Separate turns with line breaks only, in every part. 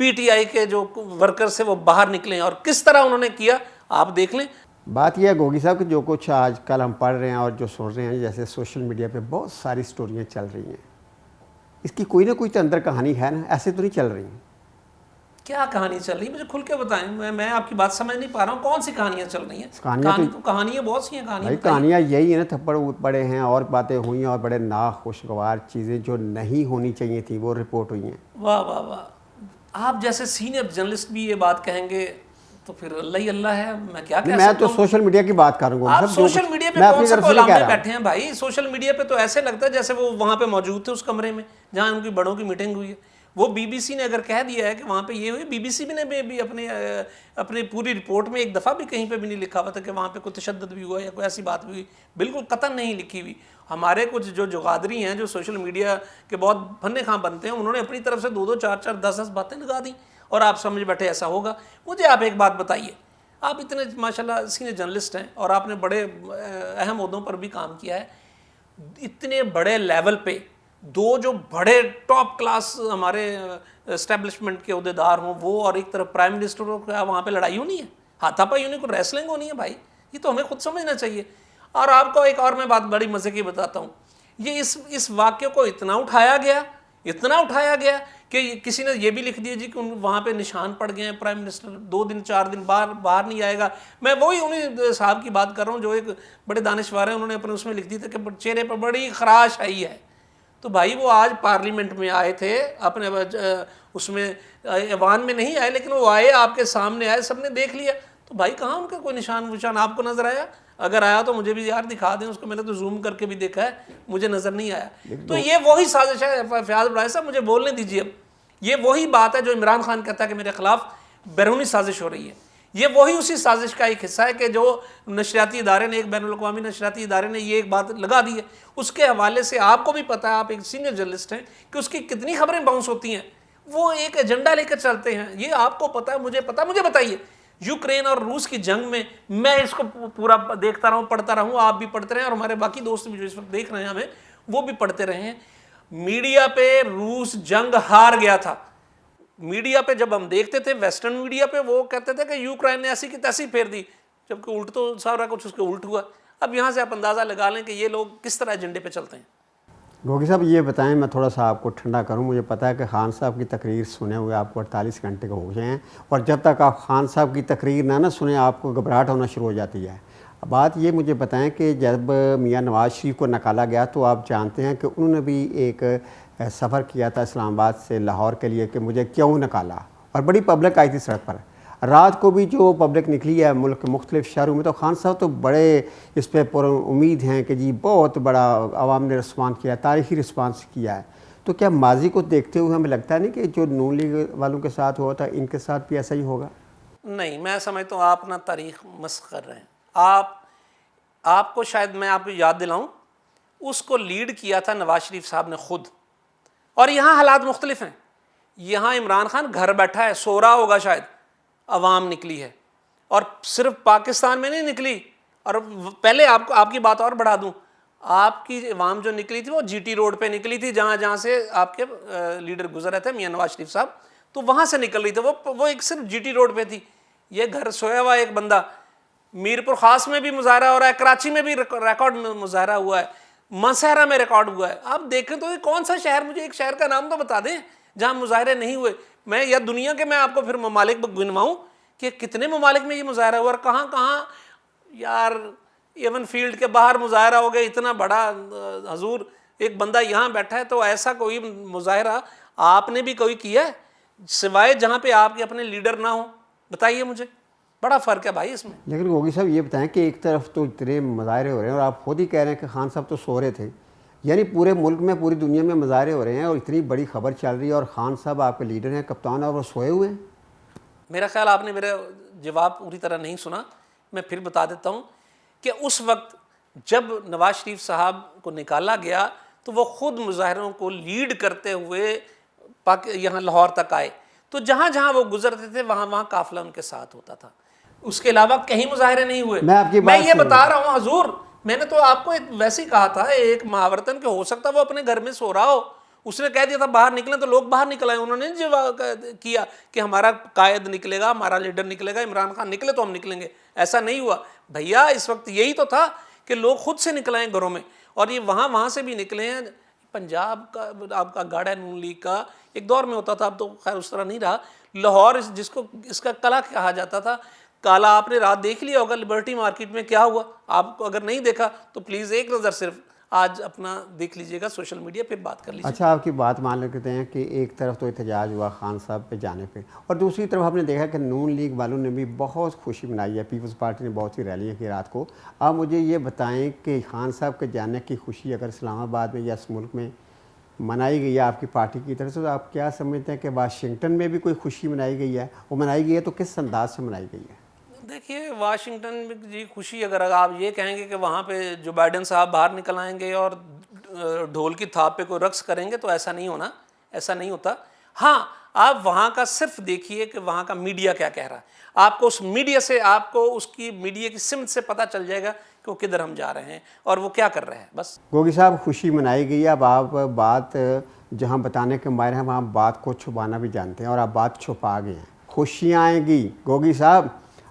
P T I کے جو worker سے وہ باہر نکلیں اور کس طرح انہوں نے کیا آپ دیکھ لیں.
بات یہ ہے گوگی صاحب کہ جو کچھ آج کل ہم پڑھ رہے ہیں اور جو سن رہے ہیں، جیسے سوشل میڈیا پہ بہت ساری سٹوریاں چل رہی ہیں، اس کی کوئی نہ کوئی تو اندر کہانی ہے نا، ایسے تو نہیں چل رہی ہیں.
کیا کہانی چل رہی ہے مجھے کھل کے بتائیں، میں آپ کی بات سمجھ نہیں پا رہا ہوں. کون سی کہانیاں چل رہی ہیں؟ کہانیاں بہت سی ہیں.
بھائی کہانیاں یہی ہیں نا، تھپڑ پڑے ہیں اور باتیں ہوئی ہیں اور بڑے ناخوشگوار چیزیں جو نہیں ہونی چاہیے تھیں وہ رپورٹ ہوئی ہیں.
واہ واہ واہ. آپ جیسے سینئر جرنلسٹ بھی یہ بات کہیں گے تو پھر اللہ ہی اللہ ہے. میں کیا کہہ
میں
سکتا
تو
ہوں.
سوشل میڈیا کی بات کروں گا.
آپ سوشل میڈیا پہ کون سے علامے بیٹھے ہیں بھائی؟ سوشل میڈیا پہ تو ایسے لگتا ہے جیسے وہ وہاں پہ موجود تھے اس کمرے میں جہاں ان کی بڑوں کی میٹنگ ہوئی ہے. وہ بی بی سی نے اگر کہہ دیا ہے کہ وہاں پہ یہ ہوئی، بی بی سی نے بھی اپنے پوری رپورٹ میں ایک دفعہ بھی کہیں پہ بھی نہیں لکھا ہوا تھا کہ وہاں پہ کوئی تشدد بھی ہوا یا کوئی ایسی بات بھی ہوئی. بالکل قطعاً نہیں لکھی ہوئی. ہمارے کچھ جو جغادری ہیں جو سوشل میڈیا کے بہت پھنے خواہ بنتے ہیں، انہوں نے اپنی طرف سے 2 4 10 باتیں لگا دیں اور آپ سمجھ بیٹھے ایسا ہوگا. مجھے آپ ایک بات بتائیے، آپ اتنے ماشاءاللہ سینئر جرنلسٹ ہیں اور آپ نے بڑے اہم عہدوں پر بھی کام کیا ہے. اتنے بڑے لیول پہ 2 جو بڑے ٹاپ کلاس ہمارے اسٹیبلشمنٹ کے عہدیدار ہوں وہ، اور ایک طرف پرائم منسٹر ہو، کیا وہاں پہ لڑائی ہونی ہے؟ ہاتھا پائی ہونی، کوئی ریسلنگ ہونی ہے؟ بھائی یہ تو ہمیں خود سمجھنا چاہیے. اور آپ کو ایک اور میں بات بڑی مزے کی بتاتا ہوں. یہ اس واقعے کو اتنا اٹھایا گیا کہ کسی نے یہ بھی لکھ دیا جی کہ وہاں پہ نشان پڑ گئے ہیں، پرائم منسٹر 2 دن 4 دن باہر نہیں آئے گا. میں وہی انہیں صاحب کی بات کر رہا ہوں جو ایک بڑے دانشور ہیں، انہوں نے اپنے اس میں لکھ دی تھا کہ چہرے پر بڑی خراش آئی ہے. تو بھائی وہ آج پارلیمنٹ میں آئے تھے، اپنے اس میں ایوان میں نہیں آئے لیکن وہ آئے، آپ کے سامنے آئے، سب نے دیکھ لیا. تو بھائی کہاں ان کا کوئی نشان آپ کو نظر آیا؟ اگر آیا تو مجھے بھی یار دکھا دیں اس کو. میں نے تو زوم کر کے بھی دیکھا ہے، مجھے نظر نہیں آیا. تو یہ وہی سازش ہے. فیاض بڑھائے صاحب مجھے بولنے دیجیے. اب یہ وہی بات ہے جو عمران خان کہتا ہے کہ میرے خلاف بیرونی سازش ہو رہی ہے. یہ وہی اسی سازش کا ایک حصہ ہے کہ جو نشریاتی ادارے نے، ایک بین الاقوامی نشریاتی ادارے نے یہ ایک بات لگا دی ہے. اس کے حوالے سے آپ کو بھی پتہ ہے، آپ ایک سینئر جرنلسٹ ہیں، کہ اس کی کتنی خبریں باؤنس ہوتی ہیں. وہ ایک ایجنڈا لے کر چلتے ہیں. یہ آپ کو پتہ ہے، مجھے پتہ ہے. مجھے بتائیے یوکرین اور روس کی جنگ میں اس کو پورا دیکھتا رہا ہوں، پڑھتا رہا ہوں، آپ بھی پڑھتے رہے ہیں اور ہمارے باقی دوست بھی جو اس وقت دیکھ رہے ہیں ہمیں، وہ بھی پڑھتے رہے ہیں. میڈیا پہ روس جنگ ہار گیا تھا. میڈیا پہ جب ہم دیکھتے تھے، ویسٹرن میڈیا پہ، وہ کہتے تھے کہ یوکرین نے ایسی کی تیسی پھیر دی، جبکہ الٹ تو سارا کچھ اس کے الٹ ہوا. اب یہاں سے آپ اندازہ لگا لیں کہ یہ لوگ کس طرح ایجنڈے پہ چلتے ہیں.
گوگی صاحب یہ بتائیں، میں تھوڑا سا آپ کو ٹھنڈا کروں. مجھے پتہ ہے کہ خان صاحب کی تقریر سنے ہوئے آپ کو 48 گھنٹے ہو گئے ہیں، اور جب تک آپ خان صاحب کی تقریر نہ سنیں آپ کو گھبراہٹ ہونا شروع ہو جاتی ہے. بات یہ مجھے بتائیں کہ جب میاں نواز شریف کو نکالا گیا تو آپ جانتے ہیں کہ انہوں نے بھی ایک سفر کیا تھا اسلام آباد سے لاہور کے لیے کہ مجھے کیوں نکالا، اور بڑی پبلک آئی تھی سڑک پر. رات کو بھی جو پبلک نکلی ہے ملک کے مختلف شہروں میں، تو خان صاحب تو بڑے اس پہ پر امید ہیں کہ جی بہت بڑا عوام نے رسپانس کیا، تاریخی رسپانس کیا ہے. تو کیا ماضی کو دیکھتے ہوئے ہمیں لگتا نہیں کہ جو نون لیگ والوں کے ساتھ ہوا تھا ان کے ساتھ بھی ایسا ہی ہوگا؟
نہیں، میں سمجھتا ہوں آپ نا تاریخ مسخ کر رہے ہیں. آپ کو شاید میں آپ کو یاد دلاؤں، اس کو لیڈ کیا تھا نواز شریف صاحب نے خود. اور یہاں حالات مختلف ہیں. یہاں عمران خان گھر بیٹھا ہے، سو رہا ہوگا شاید، عوام نکلی ہے. اور صرف پاکستان میں نہیں نکلی. اور پہلے آپ کی بات اور بڑھا دوں، آپ کی عوام جو نکلی تھی وہ جی ٹی روڈ پہ نکلی تھی، جہاں سے آپ کے لیڈر گزر رہے تھے میاں نواز شریف صاحب، تو وہاں سے نکل رہی تھی. وہ ایک صرف جی ٹی روڈ پہ تھی. یہ گھر سویا ہوا ایک بندہ. میرپور خاص میں بھی مظاہرہ ہو رہا ہے، کراچی میں بھی ریکارڈ مظاہرہ ہوا ہے، ماسہرہ میں ریکارڈ ہوا ہے. آپ دیکھیں تو یہ کون سا شہر، مجھے ایک شہر کا نام تو بتا دیں جہاں مظاہرے نہیں ہوئے. میں یا دنیا کے میں آپ کو پھر ممالک گنواؤں کہ کتنے ممالک میں یہ مظاہرہ ہوا اور کہاں کہاں. یار ایون فیلڈ کے باہر مظاہرہ ہو گیا اتنا بڑا. حضور ایک بندہ یہاں بیٹھا ہے تو ایسا کوئی مظاہرہ آپ نے بھی کوئی کیا ہے سوائے جہاں پہ آپ کے اپنے لیڈر نہ ہوں؟ بتائیے مجھے. بڑا فرق ہے بھائی اس میں.
لیکن گوگی صاحب یہ بتائیں کہ ایک طرف تو اتنے مظاہرے ہو رہے ہیں اور آپ خود ہی کہہ رہے ہیں کہ خان صاحب تو سو رہے تھے، یعنی پورے ملک میں پوری دنیا میں مظاہرے ہو رہے ہیں اور اتنی بڑی خبر چل رہی ہے، اور خان صاحب آپ کے لیڈر ہیں، کپتان، اور وہ سوئے ہوئے ہیں.
میرا خیال آپ نے میرا جواب پوری طرح نہیں سنا. میں پھر بتا دیتا ہوں کہ اس وقت جب نواز شریف صاحب کو نکالا گیا تو وہ خود مظاہروں کو لیڈ کرتے ہوئے یہاں لاہور تک آئے. تو جہاں جہاں وہ گزرتے تھے وہاں قافلہ ان کے ساتھ ہوتا تھا. اس کے علاوہ کہیں مظاہرے نہیں ہوئے. میں یہ بتا رہا ہوں حضور، میں نے تو آپ کو ویسے ہی کہا تھا ایک محاورتن کہ ہو سکتا ہے وہ اپنے گھر میں سو رہا ہو، اس نے کہہ دیا تھا باہر نکلیں تو لوگ باہر نکل آئے. انہوں نے کیا کہ ہمارا قائد نکلے گا, ہمارا لیڈر نکلے گا, عمران خان نکلے تو ہم نکلیں گے. ایسا نہیں ہوا بھیا. اس وقت یہی تو تھا کہ لوگ خود سے نکل آئے گھروں میں, اور یہ وہاں سے بھی نکلے ہیں. پنجاب کا آپ کا گاڑا نون لیگ کا ایک دور میں ہوتا تھا, اب تو خیر اس طرح نہیں رہا. لاہور جس کو اس کا قلعہ کہا جاتا تھا, کالا آپ نے رات دیکھ لیا ہوگا لبرٹی مارکیٹ میں کیا ہوا. آپ کو اگر نہیں دیکھا تو پلیز ایک نظر صرف آج اپنا دیکھ لیجئے گا سوشل میڈیا, پھر بات کر لیجئے.
اچھا, آپ کی بات مان لیتے ہیں کہ ایک طرف تو احتجاج ہوا خان صاحب پہ جانے پہ, اور دوسری طرف ہم نے دیکھا کہ نون لیگ والوں نے بھی بہت خوشی منائی ہے, پیپلز پارٹی نے بہت سی ریلیاں کی رات کو. آپ مجھے یہ بتائیں کہ خان صاحب کے جانے کی خوشی اگر اسلام آباد میں یا اس ملک میں منائی گئی ہے آپ کی پارٹی کی طرف سے, تو آپ کیا سمجھتے ہیں کہ واشنگٹن میں بھی کوئی خوشی منائی گئی ہے؟ وہ منائی گئی ہے تو کس انداز سے منائی گئی ہے؟
دیکھیے واشنگٹن میں جی خوشی, اگر آپ یہ کہیں گے کہ وہاں پہ جو بائیڈن صاحب باہر نکل آئیں گے اور ڈھول کی تھاپ پہ کوئی رقص کریں گے, تو ایسا نہیں ہونا, ایسا نہیں ہوتا. ہاں آپ وہاں کا صرف دیکھیے کہ وہاں کا میڈیا کیا کہہ رہا ہے. آپ کو اس میڈیا سے, آپ کو اس کی میڈیا کی سمت سے پتہ چل جائے گا کہ وہ کدھر ہم جا رہے ہیں اور وہ کیا کر رہے ہیں. بس
گوگی صاحب خوشی منائی گئی ہے. اب آپ بات جہاں بتانے کے ماہر ہیں وہاں بات کو چھپانا بھی جانتے ہیں, اور آپ بات چھپا گئے ہیں. خوشیاں آئیں گی گوگی صاحب,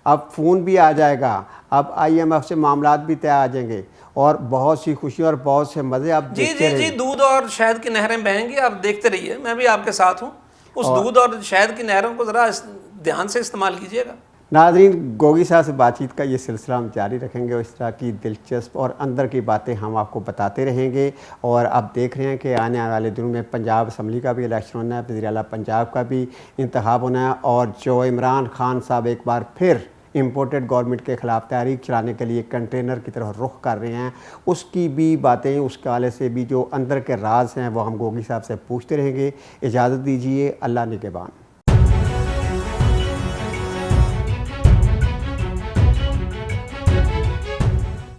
اب فون بھی آ جائے گا, اب IMF سے معاملات بھی طے آ جائیں گے, اور بہت سی خوشی اور بہت سے مزے آپ دیکھتے رہیں.
جی دودھ اور شہد کی نہریں بہیں گی, آپ دیکھتے رہیے, میں بھی آپ کے ساتھ ہوں. اس دودھ اور شہد کی نہروں کو ذرا دھیان سے استعمال کیجیے گا.
ناظرین, گوگی صاحب سے بات چیت کا یہ سلسلہ ہم جاری رکھیں گے, اور اس طرح کی دلچسپ اور اندر کی باتیں ہم آپ کو بتاتے رہیں گے. اور آپ دیکھ رہے ہیں کہ آنے والے دنوں میں پنجاب اسمبلی کا بھی الیکشن ہونا ہے, وزیر اعلیٰ پنجاب کا بھی انتخاب ہونا ہے, اور جو عمران خان صاحب ایک بار پھر امپورٹڈ گورنمنٹ کے خلاف تحریک چلانے کے لیے کنٹینر کی طرف رخ کر رہے ہیں, اس کی بھی باتیں, اس کے حوالے سے بھی جو اندر کے راز ہیں وہ ہم گوگی صاحب سے پوچھتے رہیں گے. اجازت دیجیے, اللہ نگہبان.